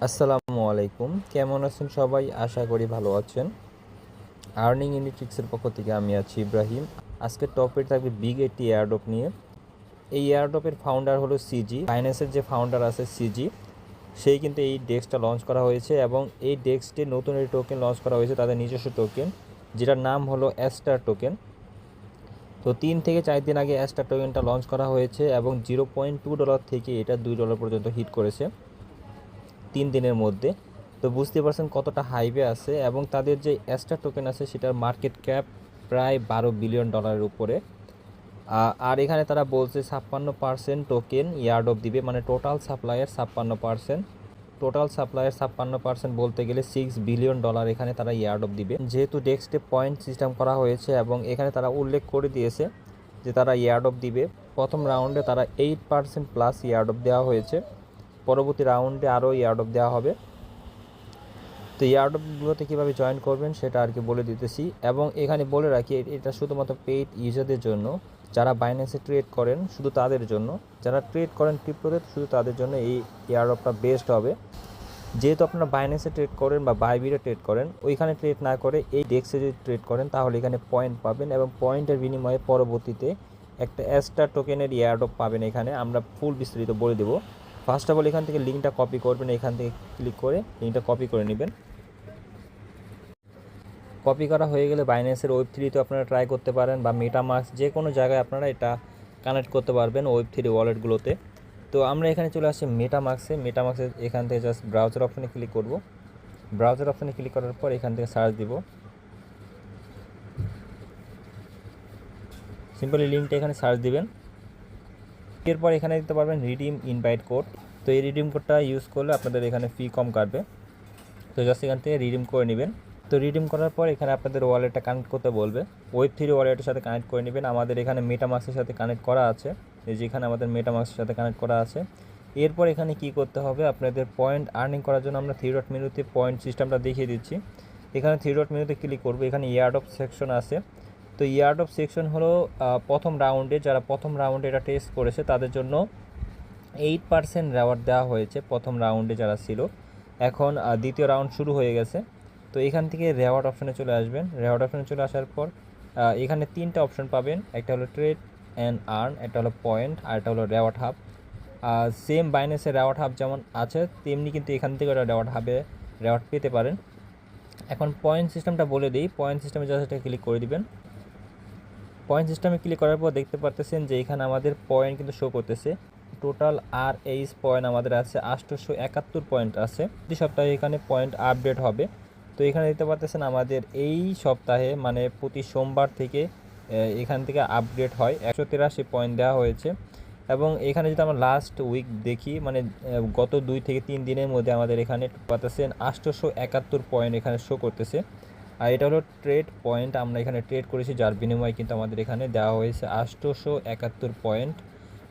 আসসালামু আলাইকুম, কেমন আছেন সবাই? আশা করি ভালো আছেন। আর্নিং ইউনিট্রিক্সের পক্ষ থেকে আমি আছি ইব্রাহিম। আজকের টপিক থাকবে বিগ একটি এয়ারড্রপ নিয়ে। এই এয়ারড্রপের ফাউন্ডার হলো সিজি, বাইন্যান্সের যে ফাউন্ডার আছে সিজি, সেই কিন্তু এই ডেক্সটা লঞ্চ করা হয়েছে এবং এই ডেক্সটি নতুন একটি টোকেন লঞ্চ করা হয়েছে, তাদের নিজস্ব টোকেন, যেটার নাম হলো অ্যাস্টার টোকেন। তো 3 থেকে 4 দিন আগে অ্যাস্টার টোকেনটা লঞ্চ করা হয়েছে এবং $0.2 থেকে এটা $2 পর্যন্ত হিট করেছে 3 দিনের মধ্যে। তো বুঝতে পারছেন কতটা হাইবে আছে এবং তাদের যে অ্যাস্টার টোকেন আছে সেটার মার্কেট ক্যাপ প্রায় $12 বিলিয়ন উপরে। আর এখানে তারা বলছে 56% টোকেন ইয়ার্ডঅফ দিবে, মানে টোটাল সাপ্লাইয়ের 56%। টোটাল সাপ্লাইয়ের 56% বলতে গেলে $6 বিলিয়ন এখানে তারা ইয়ার্ডঅফ দিবে, যেহেতু ডেস্কটে পয়েন্ট সিস্টেম করা হয়েছে এবং এখানে তারা উল্লেখ করে দিয়েছে যে তারা ইয়ার্ডঅফ দিবে। প্রথম রাউন্ডে তারা 8% প্লাস ইয়ার্ডঅফ দেওয়া হয়েছে, পরবর্তী রাউন্ডে আরও ইয়ার্ডঅফ দেওয়া হবে। তো এয়ারড্রপগুলোতে কীভাবে জয়েন করবেন সেটা আর কি বলে দিতেছি। এবং এখানে বলে রাখি, এটা শুধুমাত্র পেইড ইউজারদের জন্য, যারা বাইন্যান্সে ট্রেড করেন শুধু তাদের জন্য, যারা ট্রেড করেন ক্রিপ্টোতে শুধু তাদের জন্য এই এয়ারড্রপটা বেস্ট হবে। যেহেতু আপনারা বাইন্যান্সে ট্রেড করেন বা বাইবিটে ট্রেড করেন, ওইখানে ট্রেড না করে এই ডেক্সে যদি ট্রেড করেন তাহলে এখানে পয়েন্ট পাবেন এবং পয়েন্টের বিনিময়ে পরবর্তীতে একটা অ্যাস্টার টোকেনের এয়ারড্রপ পাবেন। এখানে আমরা ফুল বিস্তারিত বলে দেবো। ফার্স্ট অফ অল এখান থেকে লিঙ্কটা কপি করবেন, এখান থেকে ক্লিক করে লিঙ্কটা কপি করে নেবেন। কপি করা হয়ে গেলে বাইন্যান্সের ওয়েব3তে আপনারা ট্রাই করতে পারেন বা মেটামাস্ক, যে কোনো জায়গায় আপনারা এটা কানেক্ট করতে পারবেন ওয়েব3 ওয়ালেটগুলোতে। তো আমরা এখানে চলে আসছি মেটামাস্কে এখান থেকে জাস্ট ব্রাউজার অপশানে ক্লিক করব। ব্রাউজার অপশানে ক্লিক করার পর এখান থেকে সার্চ দিব, সিম্পলি লিঙ্কটা এখানে সার্চ দিবেন। এরপর এখানে দিতে পারবেন রিডিম ইনভাইট কোড। তো এই রিডিম কোডটা ইউজ করলে আপনাদের এখানে ফি কম কাটবে। তো জাস্ট এখান থেকে রিডিম করে নেবেন। তো রিডিম করার পর এখানে আপনাদের ওয়ালেটটা কানেক্ট করতে বলবে, ওয়েব3 ওয়ালেটের সাথে কানেক্ট করে নেবেন। আমাদের এখানে মেটামাস্কের সাথে কানেক্ট করা আছে, এই যেখানে আমাদের মেটামাস্কের সাথে কানেক্ট করা আছে। এরপর এখানে কি করতে হবে, আপনাদের পয়েন্ট আর্নিং করার জন্য আমরা 3 ডট মেনুতে পয়েন্ট সিস্টেমটা দেখিয়ে দিচ্ছি। এখানে 3 ডট মেনুতে ক্লিক করবো, এখানে ইয়ার্ডঅফ সেকশন আছে। তো ইয়ার্ডঅফ সেকশন হলো প্রথম রাউন্ডে, যারা প্রথম রাউন্ডে এটা টেস্ট করেছে তাদের জন্য 8% রেওয়ার্ড দেওয়া হয়েছে প্রথম রাউন্ডে যারা ছিল। এখন দ্বিতীয় রাউন্ড শুরু হয়ে গেছে। তো এখান থেকে রেওয়ার্ড অপশানে চলে আসবেন। রেওয়ার্ড অপশানে চলে আসার পর এখানে 3টা অপশান পাবেন, একটা হলো ট্রেড অ্যান্ড আর্ন, একটা হলো পয়েন্ট, আর একটা হলো রেওয়ার্ড হাব। সেম বাইন্যান্সের রেওয়ার্ড হাব যেমন আছে তেমনি কিন্তু এখান থেকে রেওয়ার্ড হাবে রেওয়ার্ড পেতে পারেন। এখন পয়েন্ট সিস্টেমটা বলে দিই, পয়েন্ট সিস্টেমে জাস্ট এটা ক্লিক করে দিবেন। পয়েন্ট সিস্টেমে ক্লিক করার পর দেখতে পারতেছেন যে এখানে আমাদের পয়েন্ট কিন্তু শো করতেছে। টোটাল আর এইচ পয়েন্ট আমাদের আছে 871 পয়েন্ট আছে। প্রতি সপ্তাহে এখানে পয়েন্ট আপডেট হবে। তো এখানে দেখতে পাচ্ছেন আমাদের এই সপ্তাহে মানে প্রতি সোমবার থেকে এখান থেকে আপডেট হয় 183 পয়েন্ট দেওয়া হয়েছে। এবং এখানে যদি আমরা লাস্ট উইক দেখি, মানে গত 2 থেকে 3 দিনের মধ্যে আমাদের এখানে পাচ্ছেন 871 পয়েন্ট এখানে শো করতেছে। আর এটা হলো ট্রেড পয়েন্ট, আমরা এখানে ট্রেড করেছি, যার বিনিময়ে কিন্তু আমাদের এখানে দেওয়া হয়েছে 871 পয়েন্ট।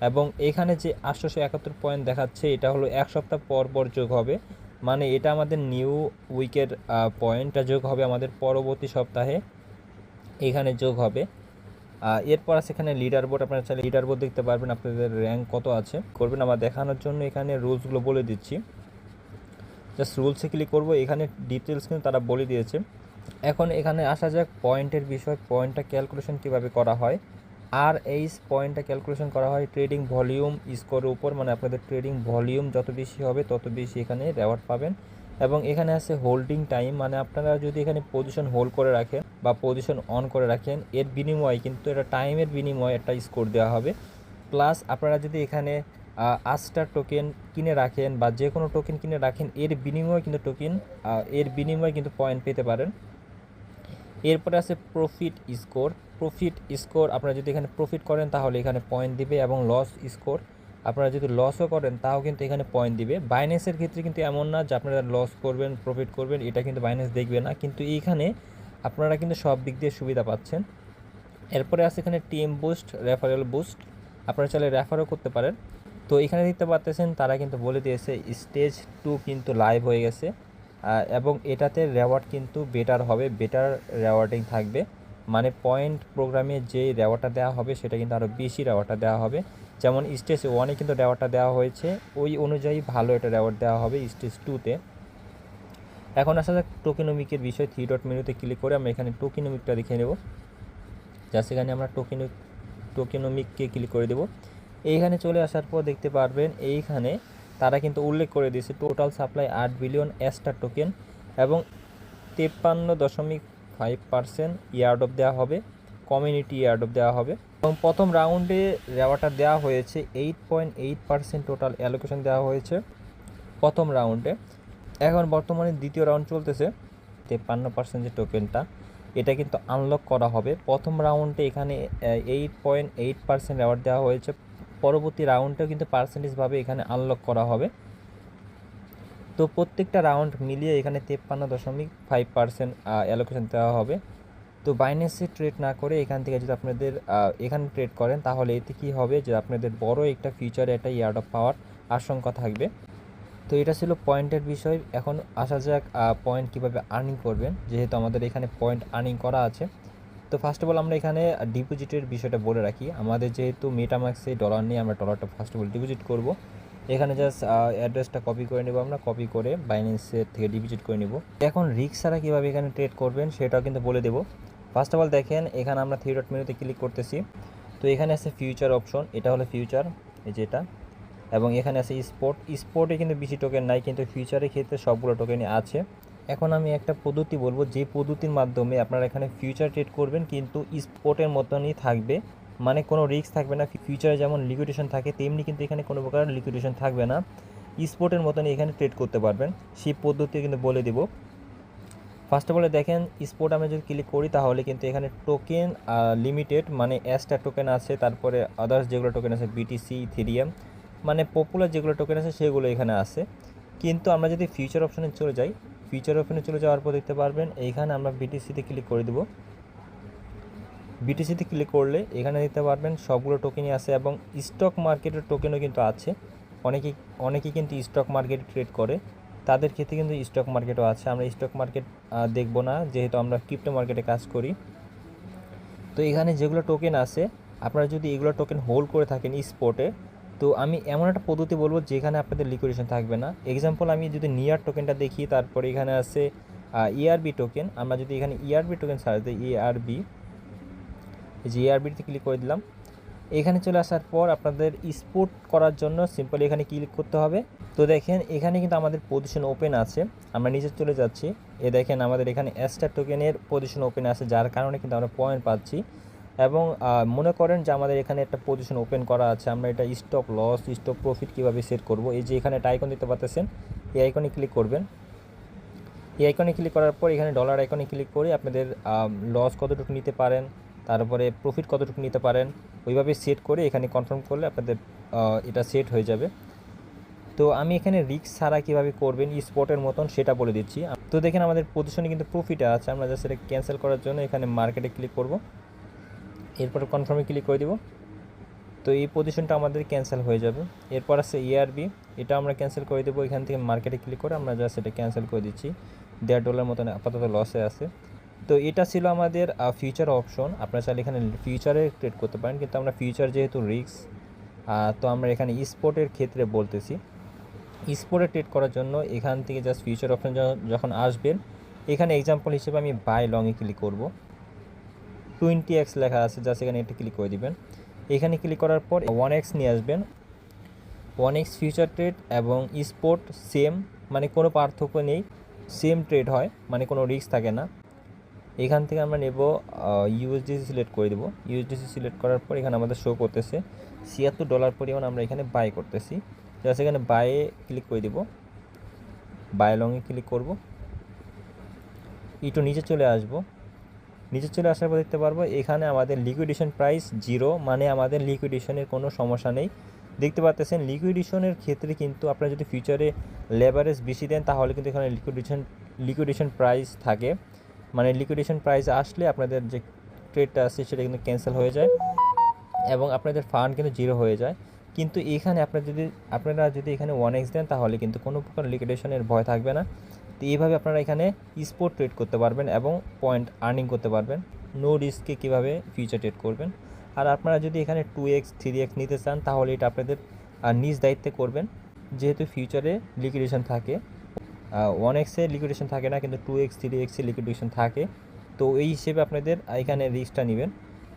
এবং এখানে যে 871 পয়েন্ট দেখাচ্ছে এটা হলো 1 সপ্তাহ পর পর যোগ হবে, মানে এটা আমাদের নিউ উইকের পয়েন্টটা যোগ হবে আমাদের পরবর্তী সপ্তাহে এখানে যোগ হবে। এরপর আছে এখানে লিডার বোর্ড, আপনারা চাইলে লিডার বোর্ড দেখতে পারবেন আপনাদের র্যাঙ্ক কত আছে করবেন। আমার দেখানোর জন্য এখানে রুলসগুলো বলে দিচ্ছি, জাস্ট রুলসে ক্লিক করব। এখানে ডিটেলস কিন্তু তারা বলে দিয়েছে। এখন এখানে আসা যাক পয়েন্টের বিষয়, পয়েন্টটা ক্যালকুলেশন কীভাবে করা হয়। আর এই পয়েন্টটা ক্যালকুলেশন করা হয় ট্রেডিং ভলিউম স্কোরের উপর, মানে আপনাদের ট্রেডিং ভলিউম যত বেশি হবে তত বেশি এখানে রেওয়ার্ড পাবেন। এবং এখানে আছে হোল্ডিং টাইম, মানে আপনারা যদি এখানে পজিশন হোল্ড করে রাখেন বা পজিশন অন করে রাখেন এর বিনিময়ে কিন্তু এটা টাইমের বিনিময়ে একটা স্কোর দেওয়া হবে। প্লাস আপনারা যদি এখানে আস্টার টোকেন কিনে রাখেন বা যে কোনো টোকেন কিনে রাখেন এর বিনিময়ে কিন্তু পয়েন্ট পেতে পারেন। এরপরে আছে প্রফিট স্কোর, আপনারা যদি এখানে প্রফিট করেন তাহলে এখানে পয়েন্ট দিবে, এবং লস স্কোর আপনারা যদি লসও করেন তাও কিন্তু এখানে পয়েন্ট দিবে। বাইন্যান্সের ক্ষেত্রে কিন্তু এমন না যে আপনারা লস করবেন প্রফিট করবেন, এটা কিন্তু বাইন্যান্স দেখবে না, কিন্তু এইখানে আপনারা কিন্তু সব দিক দিয়ে সুবিধা পাচ্ছেন। এরপরে আছে এখানে টিম বুস্ট, রেফারেল বুস্ট, আপনারা চাইলে রেফারও করতে পারেন। তো এখানে দেখতে পাচ্ছেন তারা কিন্তু বলে দিয়েছে স্টেজ 2 কিন্তু লাইভ হয়ে গেছে, এবং এটাতে রেওয়ার্ড কিন্তু বেটার হবে, বেটার রেওয়ার্ডিং থাকবে, মানে পয়েন্ট প্রোগ্রামে যে রেওয়ার্ডটা দেওয়া হবে সেটা কিন্তু আরও বেশি রেওয়ার্ডটা দেওয়া হবে। যেমন স্টেজ 1-এ কিন্তু রেওয়ার্ডটা দেওয়া হয়েছে, ওই অনুযায়ী ভালো একটা রেওয়ার্ড দেওয়া হবে স্টেজ 2-তে। এখন আসা যাক টোকেনমিকের বিষয়। 3 ডট মেনুতে ক্লিক করে আমরা এখানে টোকেনমিকটা দেখে নেব। জাস্ট এখানে আমরা টোকেনমিককে ক্লিক করে দেব। এইখানে চলে আসার পর দেখতে পারবেন এইখানে তারা কিন্তু উল্লেখ করে দিয়েছে total supply 8 billion star token এবং 53.5% ইয়ারড্রপ দেওয়া হবে, কমিউনিটি ইয়ারড্রপ দেওয়া হবে। এবং প্রথম রাউন্ডে রেওয়ার্ডটা দেওয়া হয়েছে 8.8% টোটাল অ্যালোকেশন দেওয়া হয়েছে প্রথম রাউন্ডে। এখন বর্তমানে দ্বিতীয় রাউন্ড চলতেছে। 53% যে টোকেনটা এটা কিন্তু আনলক করা হবে। প্রথম রাউন্ডে এখানে 8.8% রেওয়ার্ড দেওয়া হয়েছে, পরবর্তী রাউন্ডেও কিন্তু পার্সেন্টেজভাবে এখানে আনলক করা হবে। তো প্রত্যেকটা রাউন্ড মিলিয়ে এখানে 53.5% অ্যালোকেশন দেওয়া হবে। তো বাইন্যান্সে ট্রেড না করে এখান থেকে যদি আপনাদের এখানে ট্রেড করেন তাহলে এতে কী হবে যে আপনাদের বড় একটা ফিউচারে একটা ইয়ারড্রপ পাওয়ার আশঙ্কা থাকবে। তো এটা ছিল পয়েন্টের বিষয়। এখন আসা যাক পয়েন্ট কীভাবে আর্নিং করবেন, যেহেতু আমাদের এখানে পয়েন্ট আর্নিং করা আছে। তো ফার্স্ট অফ অল আমরা এখানে ডিপোজিটের বিষয়টা বলে রাখি। আমাদের যেহেতু মেটামাক্সে ডলার নিয়ে আমরা ডলারটা ফার্স্ট অফ অল ডিপোজিট করব। এখানে জাস্ট অ্যাড্রেসটা কপি করে নেব, আমরা কপি করে বাইন্যান্সের থেকে ডিপোজিট করে নেব। এখন রিস্ক ছাড়া কীভাবে এখানে ট্রেড করবেন সেটাও কিন্তু বলে দেবো। ফার্স্ট অফ অল দেখেন এখানে আমরা 3 ডট মেনুতে ক্লিক করতেছি। তো এখানে আছে ফিউচার অপশন, এটা হলো ফিউচার, এই যেটা। এবং এখানে আছে স্পোর্টে কিন্তু বেশি টোকেন নাই, কিন্তু ফিউচারের ক্ষেত্রে সবগুলো টোকেনই আছে। এখন আমি একটা পদ্ধতি বলবো, যে পদ্ধতির মাধ্যমে আপনারা এখানে ফিউচার ট্রেড করবেন কিন্তু স্পোর্টের মতনই থাকবে, মানে কোনো রিস্ক থাকবে না। ফিউচারে যেমন লিকুইডেশন থাকে তেমনি কিন্তু এখানে কোনো প্রকার লিকুইডেশন থাকবে না, স্পোর্টের মতনই এখানে ট্রেড করতে পারবেন। সেই পদ্ধতি কিন্তু বলে দেবো। ফার্স্ট অফ অল দেখেন স্পোর্ট আমরা যদি ক্লিক করি তাহলে কিন্তু এখানে টোকেন লিমিটেড মানে স্টার টোকেন আছে, তারপরে আদার্স যেগুলো টোকেন আছে বিটিসি, ইথেরিয়াম, মানে পপুলার যেগুলো টোকেন আছে সেগুলো এখানে আছে। কিন্তু আমরা যদি ফিউচার অপশনে চলে যাই, ফিউচার অপশনে চলে যাওয়ার পর দেখতে পারবেন এইখানে আমরা বিটিসিতে ক্লিক করে দেবো। বিটিসিতে ক্লিক করলে এখানে দেখতে পারবেন সবগুলো টোকেনই আছে এবং স্টক মার্কেটের টোকেনও কিন্তু আছে। অনেকেই কিন্তু স্টক মার্কেটে ট্রেড করে, তাদের ক্ষেত্রে কিন্তু স্টক মার্কেটও আছে। আমরা স্টক মার্কেট দেখব না, যেহেতু আমরা ক্রিপ্টো মার্কেটে কাজ করি। তো এখানে যেগুলো টোকেন আছে আপনারা যদি এগুলো টোকেন হোল্ড করে থাকেন স্পটে, তো আমি এমন একটা পদ্ধতি বলবো যেখানে আপনাদের লিকুইডেশন থাকবে না। এক্সাম্পল আমি যদি নিয়ার টোকেনটা দেখি, তারপরে এখানে আছে ইআরবি টোকেন। আমরা যদি এখানে ইআরবি টোকেন সার্চ দিই, ইআরবি, এই যে ইআরবিতে ক্লিক করে দিলাম। এখানে চলে আসার পর আপনাদের স্পোর্ট করার জন্য সিম্পলি এখানে ক্লিক করতে হবে। তো দেখেন এখানে কিন্তু আমাদের পজিশন ওপেন আছে, আমরা নিচে চলে যাচ্ছি। দেখেন আমাদের এখানে স্টার টোকেনের পজিশন ওপেন আছে, যার কারণে কিন্তু আমরা পয়েন্ট পাচ্ছি। এবং মনে করেন যে আমাদের এখানে একটা পজিশন ওপেন করা আছে, আমরা এটা স্টপ লস, স্টপ প্রফিট কীভাবে সেট করব, এই যে এখানে একটা আইকন দিতে পারতেছেন, এই আইকনে ক্লিক করবেন। এই আইকনে ক্লিক করার পর এখানে ডলার আইকনে ক্লিক করে আপনাদের লস কতটুকু নিতে পারেন, তারপরে প্রফিট কতটুকু নিতে পারেন, ওইভাবে সেট করে এখানে কনফার্ম করলে আপনাদের এটা সেট হয়ে যাবে। তো আমি এখানে রিস্ক ছাড়া কীভাবে করবেন স্পটের মতন সেটা বলে দিচ্ছি। তো দেখেন আমাদের পজিশনে কিন্তু প্রফিটে আছে, আমরা জাস্ট এটা ক্যান্সেল করার জন্য এখানে মার্কেটে ক্লিক করব, এরপর কনফার্মে ক্লিক করে দিব। তো এই পজিশনটা আমাদের ক্যান্সেল হয়ে যাবে। এরপর আছে ইআরবি, এটা আমরা ক্যান্সেল করে দেবো। এখান থেকে মার্কেটে ক্লিক করে আমরা জাস্ট এটা ক্যান্সেল করে দিচ্ছি। $1.5 মতন আপাতত লসে আছে। তো এটা ছিল আমাদের ফিউচার অপশন। আপনারা চাইলে এখানে ফিউচারে ট্রেড করতে পারেন, কিন্তু আমরা ফিউচার যেহেতু রিস্ক, তো আমরা এখানে স্পোর্টের ক্ষেত্রে বলতেছি। স্পোর্টে ট্রেড করার জন্য এখান থেকে জাস্ট ফিউচার অপশন যখন আসবেন, এখানে এক্সাম্পল হিসেবে আমি বাই লংয়ে ক্লিক করব। 20x লেখা আছে, জাস্ট এখানে এটা ক্লিক করে দিবেন। এখানে ক্লিক করার পর 1x নিয়ে আসবেন। 1x ফিউচার ট্রেড এবং স্পোর্ট সেম, মানে কোনো পার্থক্য নেই, সেম ট্রেড হয়, মানে কোনো রিস্ক থাকে না। এখান থেকে আমরা নেব ইউএসডিসি সিলেক্ট করে দেবো। ইউএসডিসি সিলেক্ট করার পর এখানে আমাদের শো করতেছে $76 পরিমাণ আমরা এখানে বাই করতেছি। জাস্ট এখানে বাইয়ে ক্লিক করে দেবো, বাই লংয়ে ক্লিক করব। একটু নিচে চলে আসব। নিচে চলে আসার পর দেখতে পারবো এখানে আমাদের লিকুইডেশন প্রাইস 0, মানে আমাদের লিকুইডেশনের কোনো সমস্যা নেই। দেখতে পাচ্ছেন লিকুইডেশনের ক্ষেত্রে কিন্তু আপনারা যদি ফিউচারে লেভারেজ বেশি দেন তাহলে কিন্তু এখানে লিকুইডেশন প্রাইস থাকে, মানে লিকুইডেশন প্রাইস আসলে আপনাদের যে ট্রেডটা আছে সেটা কিন্তু ক্যান্সেল হয়ে যায় এবং আপনাদের ফান্ড কিন্তু 0 হয়ে যায়। কিন্তু এখানে আপনারা যদি এখানে 1x দেন তাহলে কিন্তু কোনো প্রকার লিকুইডেশনের ভয় থাকবে না। তো এইভাবে আপনারা এখানে স্পট ট্রেড করতে পারবেন এবং পয়েন্ট আর্নিং করতে পারবেন। নো রিস্কে কীভাবে ফিউচার ট্রেড করবেন। আর আপনারা যদি এখানে 2x 3x নিতে চান তাহলে এটা আপনাদের নিজ দায়িত্বে করবেন, যেহেতু ফিউচারে লিকুইডেশন থাকে। 1x এর লিকুইডেশন থাকে না, কিন্তু 2x 3x এর লিকুইডেশন থাকে। তো এই হিসেবে আপনাদের এখানে রিস্কটা নেবেন।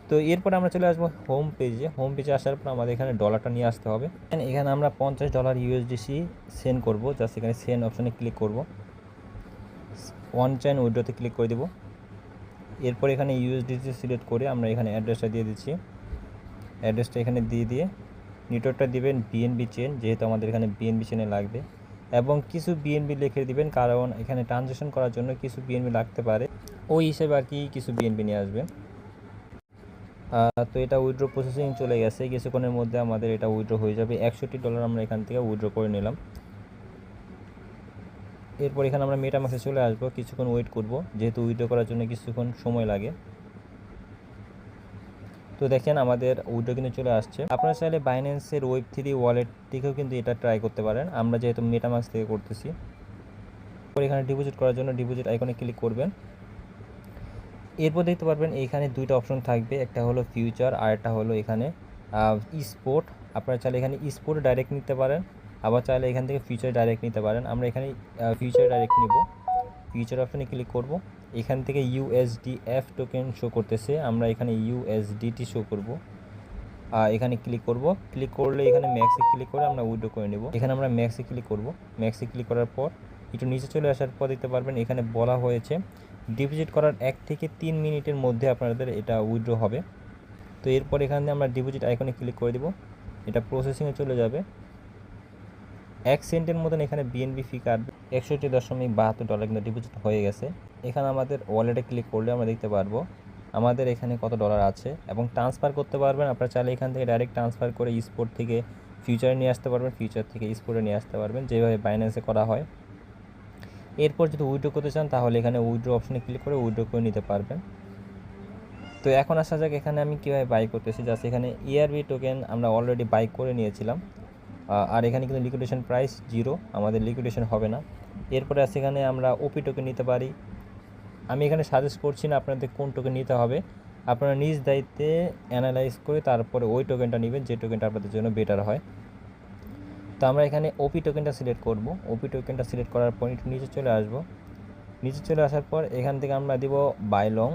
তো এরপর আমরা চলে আসবো হোম পেজে। হোম পেজে আসার পর আমাদের এখানে ডলারটা নিয়ে আসতে হবে। এখানে আমরা $50 USDC সেন্ড করব। জাস্ট এখানে সেন্ড অপশানে ক্লিক করব, ওয়ান চেইন উইথড্রতে ক্লিক করে দেবো। এরপর এখানে USDC সিলেক্ট করে আমরা এখানে অ্যাড্রেসটা দিয়ে দিচ্ছি। অ্যাড্রেসটা এখানে দিয়ে নেটওয়ার্কটা দিবেন BNB চেন, যেহেতু আমাদের এখানে BNB চেনে লাগবে, এবং কিছু BNB লিখে দিবেন, কারণ এখানে ট্রানজ্যাকশন করার জন্য কিছু BNB লাগতে পারে। ওই হিসেবে আর কি কিছু BNB নিয়ে আসবেন। তো এটা উইথড্র প্রসেসিং চলে গেছে, কিছুক্ষণের মধ্যে আমাদের এটা উইথড্র হয়ে যাবে। $61 আমরা এখান থেকে উইথড্র করে নিলাম। এরপর এখানে আমরা মেটামাক্সে চলে আসবো, কিছুক্ষণ ওয়েট করব, যেহেতু উইথড্র করার জন্য কিছুক্ষণ সময় লাগে। তো দেখেন আমাদের উইথড্র কিন্তু চলে আসছে। আপনারা চাইলে বাইন্যান্সের Web3 ওয়ালেট থেকেও কিন্তু এটা ট্রাই করতে পারেন, আমরা যেহেতু মেটামাক্স থেকে করতেছি। এরপর এখানে ডিপোজিট করার জন্য ডিপোজিট আইকনে ক্লিক করবেন। এরপর দেখতে পারবেন এইখানে দুইটা অপশন থাকবে, একটা হলো ফিউচার আর একটা হলো এখানে স্পোর্ট। আপনারা চাইলে এখানে স্পোর্ট ডাইরেক্ট নিতে পারেন, আবার চাইলে এখান থেকে ফিউচার ডাইরেক্ট নিতে পারেন। আমরা এখানে ফিউচার ডাইরেক্ট নিব। ফিউচার অপশনে ক্লিক করব, এখান থেকে USDF টোকেন শো করতেছে, আমরা এখানে USDT শো করব। এখানে ক্লিক করব। ক্লিক করলে এখানে ম্যাক্সে ক্লিক করে আমরা উইথড্র করে নেব। এখানে আমরা ম্যাক্সে ক্লিক করব। ম্যাক্সে ক্লিক করার পর একটু নিচে চলে আসার পর দেখতে পারবেন এখানে বলা হয়েছে ডিপোজিট করার 1 থেকে 3 মিনিটের মধ্যে আপনাদের এটা উইথড্র হবে। তো এরপর এখানে আমরা ডিপোজিট আইকনে ক্লিক করে দেব, এটা প্রসেসিংয়ে চলে যাবে। 1 সেন্টের মতন এখানে BNB ফি কাটবে। $61.72 কিন্তু ডিপোজিট হয়ে গেছে। এখানে আমাদের ওয়ালেটে ক্লিক করলে আমরা দেখতে পারবো আমাদের এখানে কত ডলার আছে, এবং ট্রান্সফার করতে পারবেন। আপনারা চাইলে এখান থেকে ডাইরেক্ট ট্রান্সফার করে স্পোর্ট থেকে ফিউচারে নিয়ে আসতে পারবেন, ফিউচার থেকে স্পোর্টে নিয়ে আসতে পারবেন, যেভাবে বাইন্যান্সে করা হয়। এরপর যদি উইথড্র করতে চান তাহলে এখানে উইথড্র অপশনে ক্লিক করে উইথড্র করে নিতে পারবেন। তো এখন আসা যাক এখানে আমি কীভাবে বাই করতেছি। জাস্ট এখানে ERB টোকেন আমরা অলরেডি বাই করে নিয়েছিলাম, আর এখানে কিন্তু লিকুইডেশন প্রাইস 0, আমাদের লিকুইডেশন হবে না। এরপরে আছে এখানে আমরা OP টোকেন নিতে পারি। আমি এখানে সাজেস্ট করছি না আপনাদের কোন টোকেন নিতে হবে, আপনারা নিজ দায়িত্বে অ্যানালাইজ করে তারপরে ওই টোকেনটা নেবেন যে টোকেনটা আপনাদের জন্য বেটার হয়। তো আমরা এখানে OP টোকেনটা সিলেক্ট করব। OP টোকেনটা সিলেক্ট করার পর একটু নিচে চলে আসব। নিচে চলে আসার পর এখান থেকে আমরা দিব বাই লং।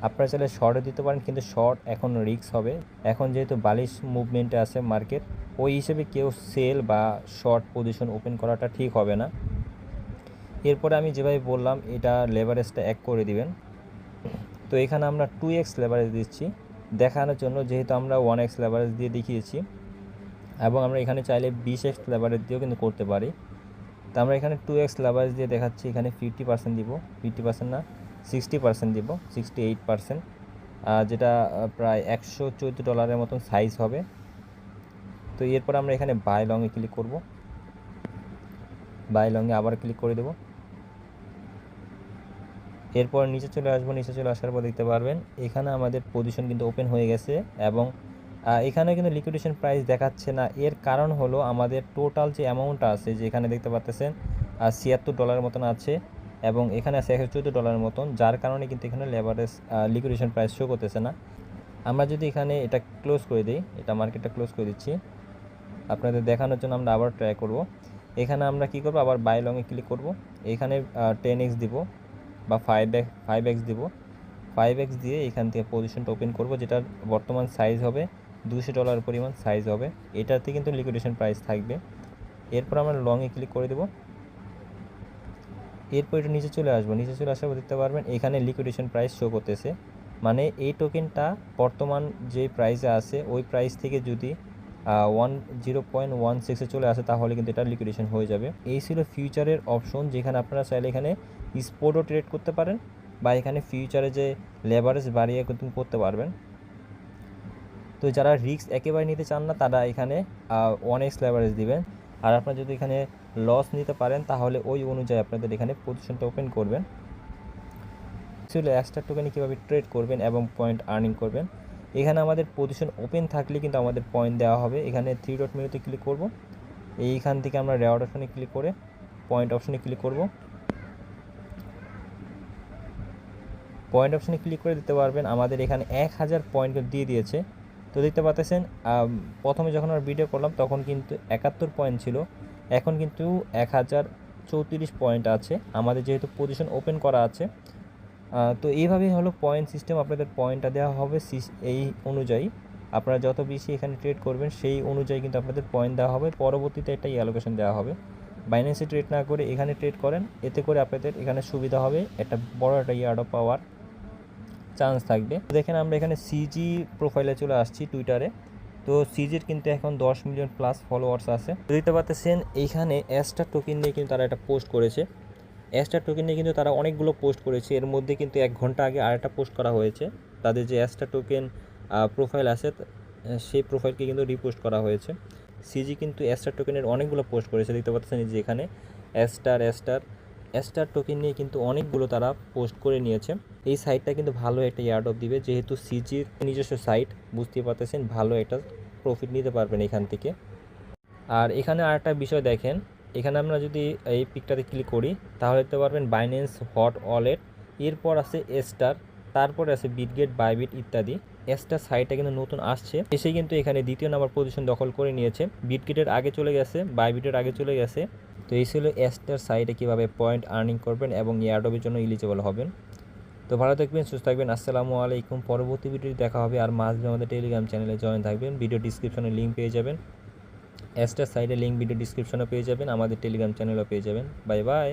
আপনারা চাইলে শর্টে দিতে পারেন, কিন্তু শর্ট এখন রিস্ক হবে, এখন যেহেতু বালিশ মুভমেন্টে আছে মার্কেট, ওই হিসেবে কেউ সেল বা শর্ট পজিশন ওপেন করাটা ঠিক হবে না। এরপরে আমি যেভাবে বললাম এটা লেভারেজটা 1 করে দিবেন। তো এখানে আমরা 2x লেভারেজ দিচ্ছি দেখানোর জন্য, যেহেতু আমরা 1x লেভারেজ দিয়ে দেখিয়েছি, এবং আমরা এখানে চাইলে 20x লেভারেজ দিয়েও কিন্তু করতে পারি। তো আমরা এখানে 2x লেভারেজ দিয়ে দেখাচ্ছি, এখানে 50% দিব, 50% না 60% দিব, 68%, যেটা প্রায় $114 মতন সাইজ হবে। তো এরপর আমরা এখানে বাই লংয়ে ক্লিক করব। বাই লংয়ে আবার ক্লিক করে দেব। এরপর নিচে চলে আসবো। নিচে চলে আসার পর দেখতে পারবেন এখানে আমাদের পজিশন কিন্তু ওপেন হয়ে গেছে, এবং এখানে কিন্তু লিকুইডেশন প্রাইস দেখাচ্ছে না। এর কারণ হলো আমাদের টোটাল যে অ্যামাউন্টটা আছে, যে এখানে দেখতে পাচ্ছেন $76 মতন আছে, এবং এখানে আছে $114 মতন, যার কারণে কিন্তু এখানে লেভারেজ লিকুইডেশন প্রাইস শো করতেছে না। আমরা যদি এখানে এটা ক্লোজ করে দিই, এটা মার্কেটটা ক্লোজ করে দিচ্ছি আপনাদের দেখানোর জন্য, আমরা আবার ট্রাই করব। এখানে আমরা কি করব, আবার বাই লংয়ে ক্লিক করব। এখানে 10x দিব বা 5x দিব। 5x দিয়ে এখান থেকে পজিশনটা ওপেন করব, যেটার বর্তমান সাইজ হবে $200 পরিমাণ সাইজ হবে, এটাতে কিন্তু লিকুইডেশন প্রাইস থাকবে। এরপর আমরা লংয়ে ক্লিক করে দেব। এরপর এটা নিচে চলে আসবো। নিচে চলে আসার পর দেখতে পারবেন এখানে লিকুইডেশন প্রাইস শো করতেছে, মানে এই টোকেনটা বর্তমান যে প্রাইসে আছে ওই প্রাইস থেকে যদি 0.16 চলে আসে তাহলে কিন্তু এটা লিকুইডেশন হয়ে যাবে। এই ছিল ফিউচারের অপশন, যেখানে আপনারা চাইলে এখানে স্পোর্টও ট্রেড করতে পারেন, বা এখানে ফিউচারে যে লেভারেজ বাড়িয়ে কিন্তু করতে পারবেন। তো যারা রিস্ক একেবারে নিতে চান না তারা এখানে 1x লেভারেজ দিবেন, আর আপনারা যদি এখানে লস নিতে পারেন তাহলে ওই অনুযায়ী আপনাদের এখানে পজিশনটা ওপেন করবেন। ছিল এক্সট্রা টোকেনে কীভাবে ট্রেড করবেন এবং পয়েন্ট আর্নিং করবেন। এখানে আমাদের পজিশন ওপেন থাকলে কিন্তু আমাদের পয়েন্ট দেওয়া হবে। এখানে 3 ডট মেনুতে ক্লিক করব, এইখান থেকে আমরা রেওয়ার্ড অপশনে ক্লিক করে পয়েন্ট অপশনে ক্লিক করব। পয়েন্ট অপশানে ক্লিক করে দিতে পারবেন। আমাদের এখানে 1000 পয়েন্ট দিয়ে দিয়েছে। তো দেখতে পাচ্ছেন প্রথমে যখন আমরা ভিডিও করলাম তখন কিন্তু 71 পয়েন্ট ছিল, এখন কিন্তু 1034 পয়েন্ট আছে আমাদের, যেহেতু পজিশন ওপেন করা আছে। তো এইভাবেই হলো পয়েন্ট সিস্টেম, আপনাদের পয়েন্টটা দেওয়া হবে এই অনুযায়ী। আপনারা যত বেশি এখানে ট্রেড করবেন সেই অনুযায়ী কিন্তু আপনাদের পয়েন্ট দেওয়া হবে, পরবর্তীতে একটা অ্যালোকেশন দেওয়া হবে। বাইন্যান্সে ট্রেড না করে এখানে ট্রেড করেন, এতে করে আপনাদের এখানে সুবিধা হবে, একটা বড় একটা ইয়ার্ডও পাওয়ার চান্স থাকবে। দেখেন আমরা এখানে সিজি প্রোফাইলে চলে আসছি টুইটারে। তো সিজির কিন্তু এখন 10 মিলিয়ন প্লাস ফলোয়ার্স আছে। দেখতে পাচ্ছেন এইখানে অ্যাস্টার টোকেন নিয়ে কিন্তু তারা একটা পোস্ট করেছে। অ্যাস্টার টোকেন নিয়ে কিন্তু তারা অনেকগুলো পোস্ট করেছে, এর মধ্যে কিন্তু 1 ঘন্টা আগে আরেকটা পোস্ট করা হয়েছে। তাদের যে অ্যাস্টার টোকেন প্রোফাইল আছে সেই প্রোফাইলকে কিন্তু রিপোস্ট করা হয়েছে। সিজি কিন্তু অ্যাস্টার টোকেনের অনেকগুলো পোস্ট করেছে, দেখতে পাচ্ছেন যে এখানে অ্যাস্টার টোকেন নিয়ে কিন্তু অনেকগুলো তারা পোস্ট করে নিয়েছে। এই সাইটটা কিন্তু ভালো একটা ইয়ার্ড অফ দিবে, যেহেতু সিজির নিজস্ব সাইট, বুঝতে পারতেছেন ভালো একটা প্রফিট নিতে পারবেন এখান থেকে। আর এখানে আরেকটা বিষয় দেখেন, এখানে আমরা যদি এই পিকটাতে ক্লিক করি তাহলে দেখতে পারবেন বাইন্যান্স হট ওয়ালেট, এরপর আছে এস্টার, তারপরে আছে বিটগেট, বাইবিট ইত্যাদি। এস্টার সাইটটা কিন্তু নতুন আসছে, এসে কিন্তু এখানে দ্বিতীয় নাম্বার পজিশন দখল করে নিয়েছে, বিটগেটের আগে চলে গেছে, বাইবিটের আগে চলে গেছে। তো এই ছিল এস্টার সাইটে কীভাবে পয়েন্ট আর্নিং করবেন এবং এয়ারড্রপের জন্য এলিজিবল হবেন। তো ভালো থাকবেন, সুস্থ থাকবেন, আসসালামু আলাইকুম। পরবর্তী ভিডিওটি দেখা হবে। আর মাঝে আমাদের টেলিগ্রাম চ্যানেলে জয়েন থাকবেন, ভিডিও ডিসক্রিপশনে লিঙ্ক পেয়ে যাবেন, অ্যাস্টার সাইডে লিঙ্ক ভিডিও ডিসক্রিপশনে পেয়ে যাবেন, আমাদের টেলিগ্রাম চ্যানেলও পেয়ে যাবেন। Bye bye.